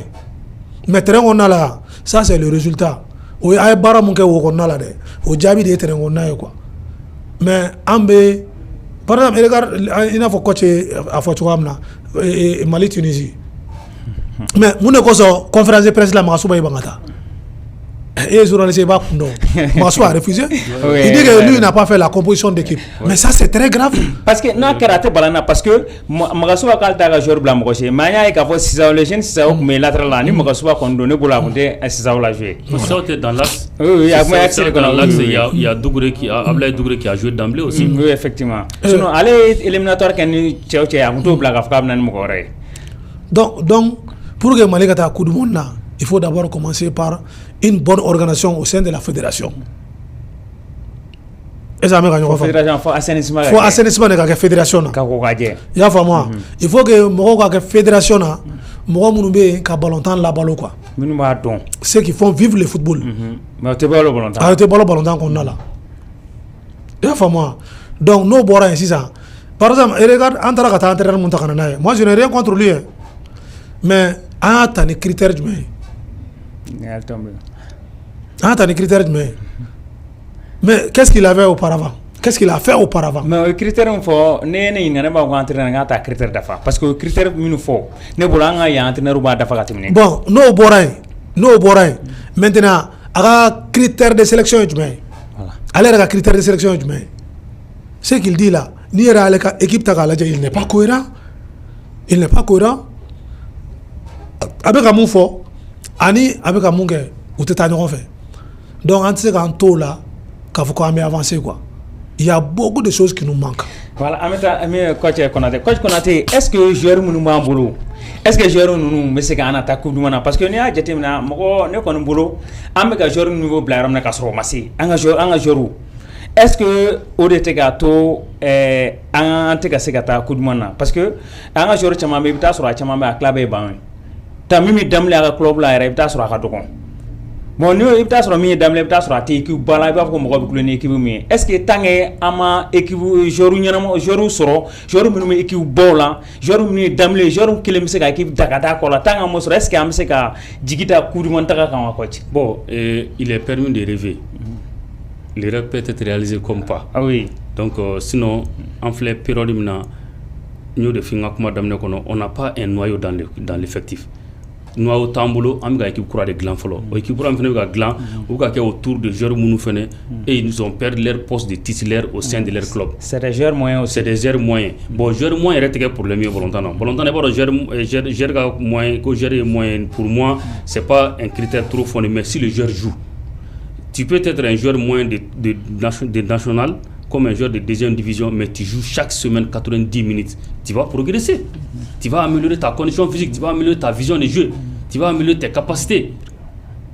Mais terrain, on a là, ça, c'est le résultat. O ay bara mun kay wo ko nala de o jabi de tere ngona quoi mais ambe par exemple regarde il faut coach a faut amna Mali Tunisie mais mun ko so conférence de presse la ma suba ibangata et journaliste ba kundo ma a refusé il dit que lui n'a pas fait la composition d'équipe mais ça c'est très grave parce que na karaté balana parce que magasuba kalta ga joueur blanc mokoche manya ka fo sisa le jeune sisa ko me latéral là ni magasuba ko donné bola ko de sisa la jouer ça était dans l'axe oui dans l'axe il y a Dougouré qui Ablaye Dougouré qui a joué d'emblée aussi oui effectivement sinon aller éliminatoire kan ni cheoche ya muto bla ka fa nan mo ko re donc pour que Mali gata coup du monde là il faut d'abord commencer par une bonne organisation au sein de la fédération. Et ça faut assainissement de la fédération. Il faut que la fédération ceux qui font vivre le football. Mais tu qu'on a là. Donc nous boire ainsi ça. Par exemple, regarde moi je n'ai rien contre lui. Mais a des critères du mais qu'est-ce qu'il avait auparavant? Qu'est-ce qu'il a fait auparavant? Mais le critère faut il n'y a pas entraîneur un critère d'afa parce que le critère il faut ne bolanga ya entraîneur ba dafa gatimne bon no borain maintenant aga critère de sélection humain voilà aller aga critère de sélection humain ce qu'il dit là ni era avec équipe takala il n'est pas cohérent avec amour fort ani avec amour que ou t'es fait donc on sait qu'en tout là k'a fɔ k'an bɛ avancer quoi. Il y a beaucoup de choses qui nous manquent. Voilà, Ameta coach Konate. Coach Konate, est-ce que joueur minnu b'an bolo? Est-ce que joueur ninnu bɛ se k'an ta coupe du monde parce que n'i y'a jateminɛ mɔgɔ ne kɔni bolo an bɛ ka joueur niveau bila yɔrɔ min na k'a sɔrɔ o ma se an ka joueur est-ce que o de tɛ k'a to an tɛ ka se ka taa coupe du monde na parce que an ka joueur caman bɛ i bɛ taa sɔrɔ a caman bɛ a tila bɛɛ ban ta min bɛ daminɛ a ka club la yɛrɛ i bɛ taa sɔrɔ a ka dɔgɔ. Bon, nous, il y a min ye daminɛ i bɛ taa sɔrɔ a tɛ équipe ba la i b'a fɔ ko mɔgɔ bɛ kulo ni équipe min ye est-ce que tant que an ma équipe joueur ɲɛnama joueur sɔrɔ joueur minnu bɛ équipe baw la joueur minnu ye daminɛ joueur kelen bɛ se ka équipe ta ka taa kɔ la tant que an m'o sɔrɔ est-ce que an bɛ se ka jigi ta coupe du monde taga kan wa coach? Bon, il est permis de rêver. Le rêve peut être réalisé comme pas. Ah oui. Donc sinon en fait période mina nous de finga kuma daminɛ kɔnɔ on n'a pas un noyau dans l'effectif. Noyau tambolo am ga équipe kura de glan folo o équipe kura fene ga glan ou ka ke autour de joueurs munu fene et ils ont perdu leur poste de titulaire au sein de leur club. C'est des joueurs moyens aussi. C'est des joueurs moyens. Bon, joueurs moyens était pour le mieux volontairement. Volontairement pas joueurs moyens que joueurs moyens pour moi c'est pas un critère trop fondé mais si le joueur joue tu peux être un joueur moyen de national comme un joueur de deuxième division mais tu joues chaque semaine 90 minutes tu vas progresser. Tu vas améliorer ta condition physique, tu vas améliorer ta vision de jeu, tu vas améliorer tes capacités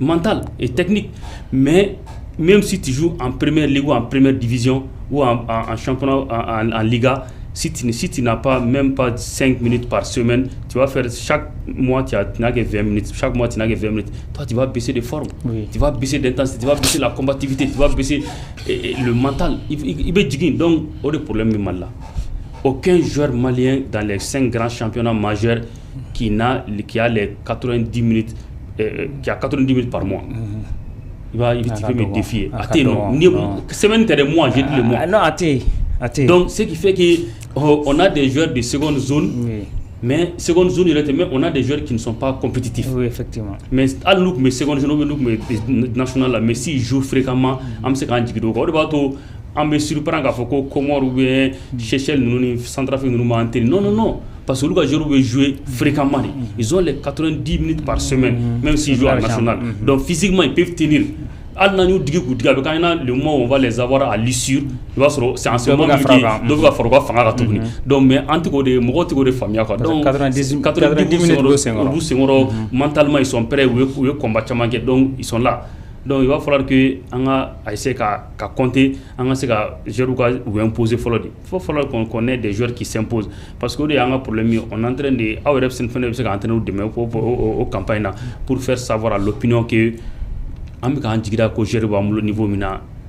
mentales et techniques. Mais même si tu joues en première ligue ou en première division ou en championnat, en Liga, si tu n'as pas même pas 5 minutes par semaine, tu vas faire chaque mois tu n'as que 20 minutes. Chaque mois tu n'as que 20 minutes. Toi tu vas baisser de forme, tu vas baisser d'intensité, tu vas baisser la combativité, tu vas baisser le mental. Il va dire donc au problème mal là. Aucun joueur malien dans les 5 grands championnats majeurs qui a les 90 minutes qui a 90 minutes par mois. Il va me défier. Semaine de mois, j'ai dit le mois. Non, donc ce qui fait qu'on a des joueurs de seconde zone. Mais seconde zone, on a des joueurs qui ne sont pas compétitifs. Oui, effectivement. Mais à nous, mais seconde zone, nous, national, mais s'ils jouent fréquemment, on sait quand on me surprend à Foko, Comore ou bien Seychelles, Centrafrique, non. Parce que les joueurs veulent jouer fréquemment. Ils ont les 90 minutes par semaine, même s'ils jouent à national. Donc physiquement, ils peuvent tenir. Le moment où on va les avoir à l'issue, c'est en ce moment que donc mais en tout cas donc 90 minutes mentalement ils sont prêts ou combat donc ils sont là. Donc il va falloir que on a essayer qu'à compter, on a essayer qu'à jouer ou imposer il faut falloir qu'on connaisse des joueurs qui s'imposent parce que on a un problème on est en train de au campagne pour faire savoir à l'opinion que niveau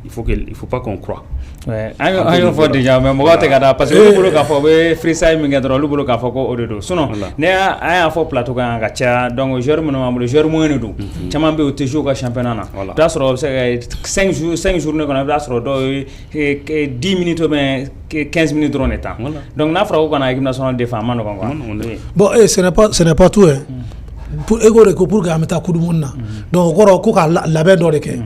il faut pas qu'on croit. Ouais, on faut déjà mais moi parce que le boulot qu'a fait freestyle mi gadro le boulot qu'a fait ko odedo sinon ne a fo plateau kan ka cha donc joueur moyen do chama be o te jouer au championnat na da soro 5 jours ne ko da soro do 10 minutes mais 15 minutes drone temps donc na fra ko na équipe nationale de femmes no ko bon ce n'est pas tout hein. Pour pour gameta coup du monde donc ko ka label do de ke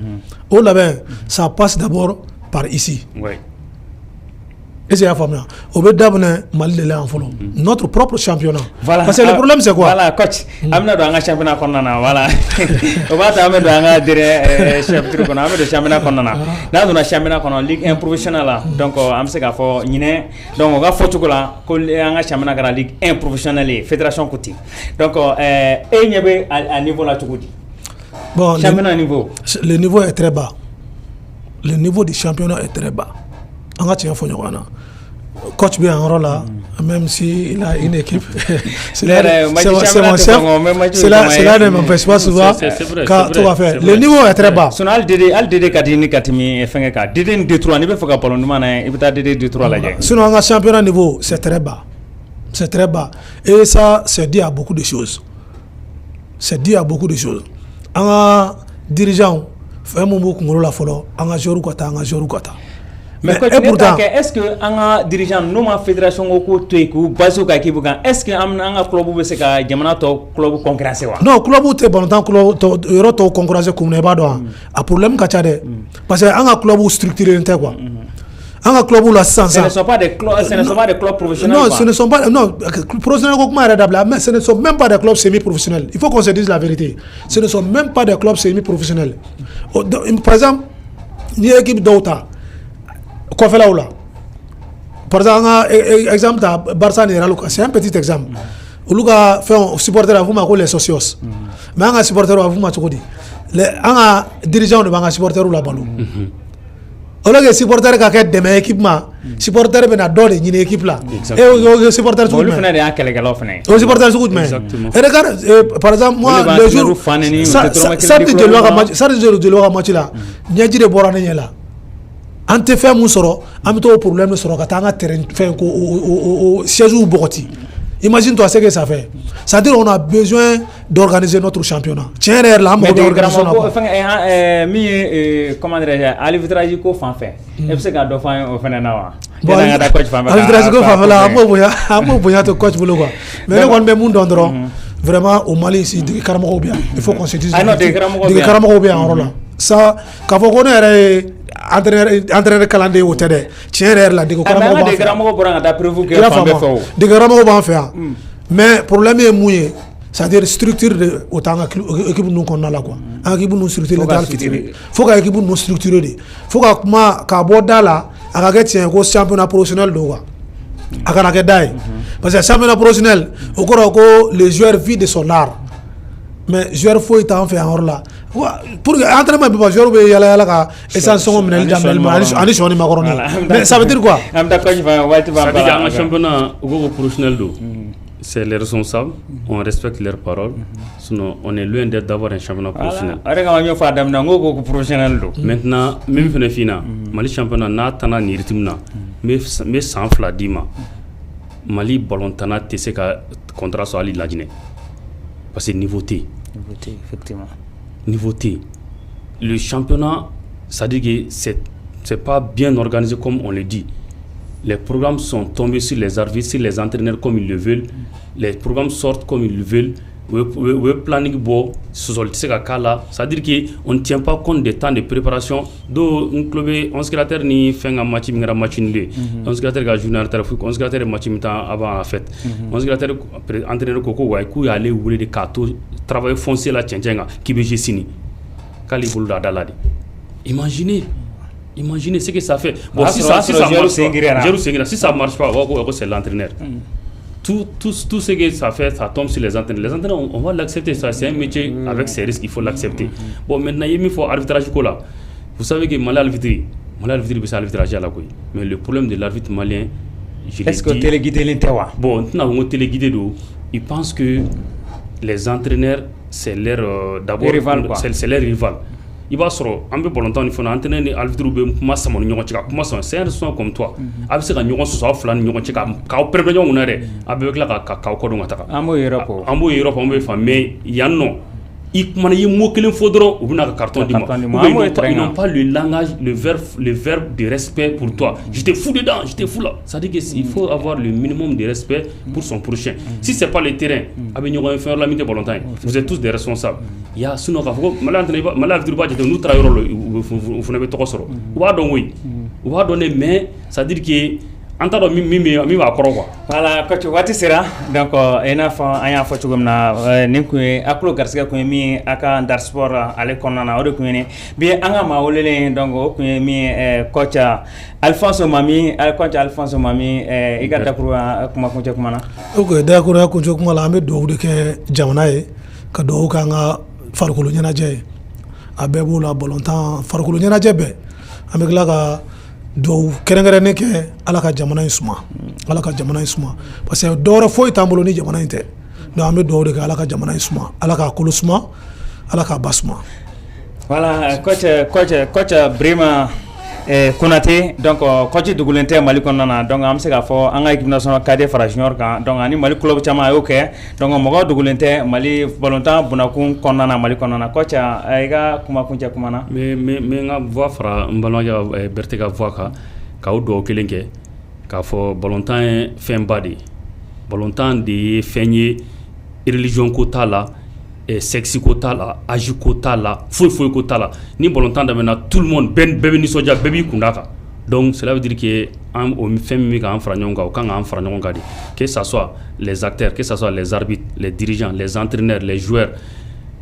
au label ça passe d'abord par ici. Oui. Et c'est la famille. Au bout d'abord, Mali de l'enfant. Notre propre championnat. Voilà. Parce que le problème c'est quoi? Voilà, coach. Amna do anga championnat konnana voilà. O ba ta amna do anga dire chef truc on amna do championnat konnana. Na do na championnat kono ligue 1 professionnel là. Donc am se ka fo nyine donc ga fo tukola ko anga championnat gara ligue 1 professionnel fédération côté. Donc e nyebe à niveau là tukudi. Bon, championnat niveau. Le niveau est très bas. Le niveau du championnat est très bas. On a tient Fognogana. Coach bien en rôle là, même si il a une équipe. Cela ne m'empêche pas souvent. Tout va faire. Le niveau est très bas. Son al Dede Katini Katimi et Fengeka. Dede Détroit, ne peut pas parler de mana et peut-être Dede Détroit là. Sinon, un championnat niveau, c'est très bas. C'est très bas. Et ça, c'est dit à beaucoup de choses. C'est dit à beaucoup de choses. Un dirigeant fait mon mot qu'on la follow, un jour ou quoi. Mais pourtant, est-ce que un dirigeant de la fédération au côté ou base au est-ce que un club ou c'est qu'un club concurrentiel? Non, club ou t'es bon temps club euro concurrentiel comme n'est pas droit. A problème qu'à parce que un club ou structuré quoi. Un club où la sens. Ce ne sont pas des clubs professionnels. Non, ce ne sont pas professionnels mais ce ne sont même pas des clubs semi-professionnels. Il faut qu'on se dise la vérité. Ce ne sont même pas des clubs semi-professionnels. Par exemple, ni équipe dɔw ta kɔfɛlaw la par exemple an ka exemple ta Barça ni Real c'est un petit exemple olu ka fɛn supporter a f'u ma ko les socios mais an ka supporter a f'u ma cogo di an ka dirigeants de b'an ka supporter la balo au lieu que supporter ka kɛ dɛmɛ équipe ma supporter bɛna dɔ de ɲini équipe la o supporter sugu jumɛn olu fana de y'a kɛlɛkɛlaw fana ye o supporter sugu jumɛn et regarde par exemple moi le jour Sardi Joliba ka match la ɲɛji de bɔra ne ɲɛ la an tɛ fɛn mun sɔrɔ an bɛ t'o problème sɔrɔ ka taa an ka terrain fɛn ko o sièges bɔgɔti imagine toi ce que ça fait c'est-à-dire on a besoin d'organiser notre championnat tiɲɛ yɛrɛ la an mago bɛ organisation na min ye comment dirais-je arbitrage ko fan fɛ e bɛ se ka dɔ fɔ an ye o fana na wa arbitrage ko fan fɛ la an b'o bonya to coach bolo quoi mais ne kɔni bɛ mun dɔn dɔrɔn vraiment au Mali ici dege karamɔgɔw bɛ yan il faut qu'on se dise dege karamɔgɔw bɛ yan yɔrɔ la ça k'a fɔ ko ne yɛrɛ ye entraîneur kalanden o tɛ dɛ tiɲɛ yɛrɛ la dege karamɔgɔ bɔra ka taa preuve kɛ fan bɛɛ fɛ o dege karamɔgɔ b'an fɛ yan mais problème ye mun ye c'est-à-dire structure de o t'an ka équipe ninnu kɔnɔna la quoi an ka équipe ninnu structure tɛ hali fitinin fo ka équipe ninnu structuré de fo ka kuma k'a bɔ da la a ka kɛ tiɲɛ ko championnat professionnel don quoi a kana kɛ da ye parce que championnat professionnel o kɔrɔ ko les joueurs vivent de son art mais joueur foyi t'an fɛ yan yɔrɔ la pour que entraînement bɛ ban joueur bɛ yala yala ka essence sɔngɔ minɛli daminɛ ani sɔni makɔrɔni mais ça veut dire quoi an bɛ taa coach fan waati b'an bala an ka championnat u ko professionnel don c'est les responsables on respecte leurs paroles sinon on est loin d'avoir un championnat professionnel ara ka ɲɔ fa daminɛ n ko professionnel don maintenant min fana fina Mali championnat n'a tana ni rythme na n bɛ san 2 d'i ma Mali ballon-tana tɛ se ka contrat sɔrɔ hali Laginɛ parce que niveau tɛ effectivement niveau T. Le championnat, c'est-à-dire que c'est pas bien organisé comme on le dit. Les programmes sont tombés sur les arbitres, sur les entraîneurs comme ils le veulent. Les programmes sortent comme ils le veulent. Le planning beau, c'est-à-dire qu'on ne tient pas compte des temps de préparation. Donc, un club, on se crée ni fait un match, on se crée un journal, on se crée un match avant la fête. On se crée un entraîneur Koko, qui allait ouvrir des cartons, travailler foncier la tchétchénga, qui veut signer. Imaginez ce que ça fait. Bon, si ça marche pas, c'est l'entraîneur. Tout ce que ça fait, ça tombe sur les entraîneurs. Les entraîneurs, on va l'accepter, ça c'est un métier avec ses risques, il faut l'accepter. Bon, maintenant, il faut arbitrage là. Vous savez que Mali arbitre, c'est arbitrage à la couille. Mais le problème de l'arbitre malien, est-ce que téléguidé l'intérieur? Bon, on téléguidé d'où ils pensent que les entraîneurs, c'est leur d'abord c'est leur rival. Il va sɔrɔ an bɛ ballon tan ni fana entraîneur ni arbitre bɛ kuma sama ni ɲɔgɔn cɛ ka kuma sama c'est un ressort comme toi a bɛ se ka ɲɔgɔn sɔsɔ aw fila ni ɲɔgɔn cɛ k'aw pɛrɛn ɲɔgɔn kunna dɛ a bɛɛ bɛ tila k'aw kɔ dɔn ka taga an b'o yɔrɔ fɔ an b'o fan mais yan nɔ i kumana i ye mot kelen fɔ dɔrɔn u bɛna ka carton d'i ma ils n'ont pas le langage le verbe de respect pour toi j'étais fou dedans j'étais fou là ça dit que il faut avoir le minimum de respect pour son prochain si c'est pas le terrain a bɛ ɲɔgɔn fɛn la min tɛ ballon tan vous êtes tous des responsables il y a sinon k'a fɔ ko Mali arbitre b'a jate n'u taara yɔrɔ la u fana bɛ tɔgɔ sɔrɔ u b'a dɔn koyi u b'a dɔn mais ça dire que an t'a dɔn min b'a kɔrɔ quoi. Voilà coach waati sera donc i n'a fɔ an y'a fɔ cogo min na nin kun ye a kulo garisɛgɛ kun ye min ye a ka Dar Sport ale kɔnɔna na o de kun ye bi an ka maa welelen donc o kun ye min ye coach Alphonse Mami i ka dakuru kumakuncɛ kuma na. ok dakuru kuncɛ kuma la an bɛ dugawu de kɛ jamana ye ka dugawu k'an ka farikolo ɲɛnajɛ ye a bɛɛ b'o la ballon-tan farikolo ɲɛnajɛ bɛɛ an bɛ tila ka duwawu kɛrɛnkɛrɛnnen kɛ ala ka jamana in suma parce que dɔwɛrɛ foyi t'an bolo ni jamana in tɛ donc an bɛ duwawu de kɛ ala ka jamana in suma ala k'a kolo suma ala k'a ba suma. Voilà coach Birima Konate donc coach dugulen tɛ Mali kɔnɔna na donc an bɛ se k'a fɔ an ka équipe nationale cadre fara junior kan donc ani Mali club caman a y'o kɛ donc mɔgɔ dugulen tɛ Mali ballon-tan bunakun kɔnɔna na Mali kɔnɔna na coach i ka kumakuncɛ kuma na. n ka voix fara n balimakɛ Berete ka voix kan k'aw dugawu kelen kɛ k'a fɔ ballon-tan ye fɛnba de ye ballon-tan de ye fɛn ye religion ko t'a la sexe ko t'a la âge ko t'a la foyi ko t'a la ni ballon-tan daminɛna tout le monde bɛɛ bɛ nisɔndiya bɛɛ b'i kunda kan donc cela veut dire que o fɛn min bɛ k'an fara ɲɔgɔn kan o kan k'an fara ɲɔgɔn kan de que ça soit les acteurs que ça soit les arbitres les dirigeants les entraîneurs les joueurs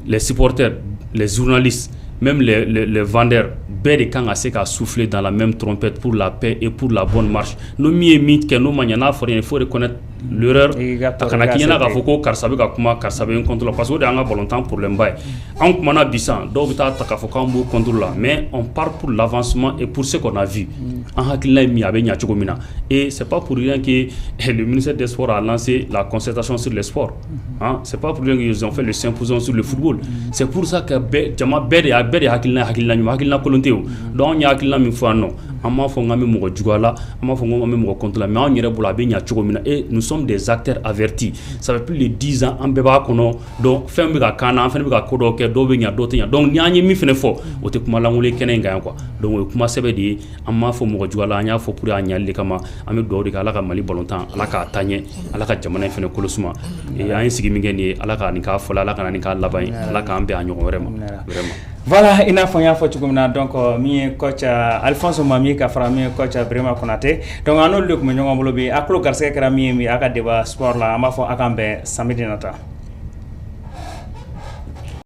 les supporters les journalistes même les vendeurs bɛɛ de kan ka se ka souffler dans la même trompette pour la paix et pour la bonne marche no mi ye min kɛ n'o ma ɲɛ n'a fɔra il faut reconnaître l'erreur a kana k'i ɲɛna k'a fɔ ko karisa bɛ ka kuma karisa bɛ n contre la parce que o de y'an ka ballontan problème ba ye an kumana bi sisan dɔw bɛ taa ta k'a fɔ k'an b'o contre la mais on part pour l'avancement et pour ce qu'on a vu an hakilina ye min a bɛ ɲɛ cogo min na et c'est pas pour rien que le ministère des sports a lancé la concertation sur les sports hein c'est pas pour rien qu'ils ont fait le symposium sur le football c'est pour ça que jama bɛɛ de hakilina ɲuman hakilina kolon tɛ o donc an ye hakilina min fɔ yan nɔ an m'a fɔ k'an bɛ mɔgɔ juguya la an m'a fɔ k'an bɛ mɔgɔ contre la mais an yɛrɛ bolo a bɛ ɲɛ cogo min na et nous sommes des acteurs avertis ça fait plus de 10 ans an bɛɛ b'a kɔnɔ donc fɛn bɛ ka kan na an fana bɛ ka ko dɔw kɛ dɔw bɛ ɲɛ dɔw tɛ ɲɛ donc ni an ye min fana fɔ o tɛ kuma lankolon kɛnɛ in kan yan quoi donc o ye kuma sɛbɛn de ye an m'a fɔ mɔgɔ juguya la an y'a fɔ pour a ɲali de kama an bɛ dugawu de kɛ ala ka Mali ballontan ala k'a taa ɲɛ ala ka jamana in fana kolo suma et an ye sigi min kɛ nin ye ala ka nin k'a fɔla ala ka na nin k'a laban ye ala k'an bɛn a ɲɔgɔn wɛrɛ ma vraiment voilà i n'a fɔ n y'a fɔ cogo min na donc min ye coach Alphonse Mami ka fara min ye coach Birima Konate donc an n'olu de tun bɛ ɲɔgɔn bolo bi a kulo garisɛgɛ kɛra min ye a ka débat sport la an b'a fɔ a k'an bɛn samedi nata